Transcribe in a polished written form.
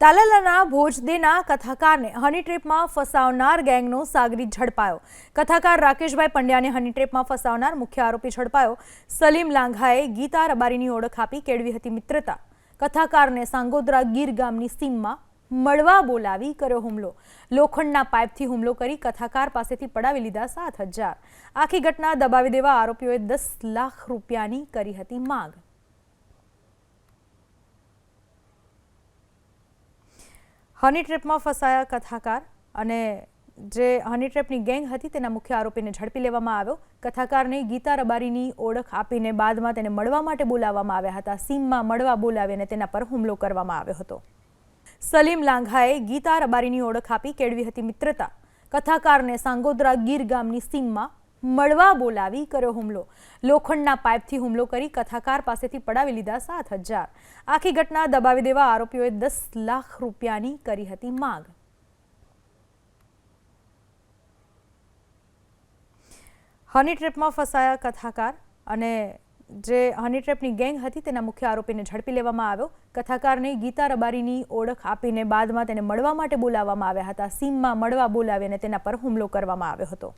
તાલાલાના ભોજદેના કથાકારને હની ટ્રેપમાં ફસાવનાર ગેંગનો સાગરીત ઝડપાયો। કથાકાર રાકેશભાઈ પંડ્યાને હની ટ્રેપમાં ફસાવનાર મુખ્ય આરોપી ઝડપાયો। સલીમ લાંઘાએ ગીતા રબારીની ઓળખ આપી કેળવી હતી મિત્રતા। કથાકારને સાંગોદરા ગીર ગામની સીમમાં મળવા બોલાવી કર્યો હુમલો। લોખંડના પાઇપથી હુમલો કરી કથાકાર પાસેથી પડાવી લીધા 7,000। આખી ઘટના દબાવી દેવા આરોપીઓએ 10 લાખ રૂપિયાની કરી હતી માંગ। હની ટ્રેપમાં ફસાયા કથાકાર અને જે હની ટ્રેપની ગેંગ હતી તેના મુખ્ય આરોપીને ઝડપી લેવામાં આવ્યો। કથાકારને ગીતા રબારીની ઓળખ આપીને બાદમાં તેને મળવા માટે બોલાવવામાં આવ્યા હતા। સીમમાં મળવા બોલાવીને તેના પર હુમલો કરવામાં આવ્યો હતો। સલીમ લાંઘાએ ગીતા રબારીની ઓળખ આપી કેળવી હતી મિત્રતા। કથાકારને સાંગોદરા ગીર ગામની સીમમાં મળવા બોલાવી કર્યો હુમલો। લોખંડના પાઇપથી હુમલો કરી કથાકાર પાસેથી પડાવી લીધા 7,000। આખી ઘટના દબાવી દેવા આરોપીઓએ 10 લાખ રૂપિયાની કરી હતી માંગ। હની ટ્રેપમાં ફસાયા કથાકાર અને જે હની ટ્રેપની ગેંગ હતી તેના મુખ્ય આરોપીને ઝડપી લેવામાં આવ્યો। કથાકારને ગીતા રબારીની ઓળખ આપીને બાદમાં તેને મળવા માટે બોલાવવામાં આવ્યા હતા। સીમમાં મળવા બોલાવીને તેના પર હુમલો કરવામાં આવ્યો હતો।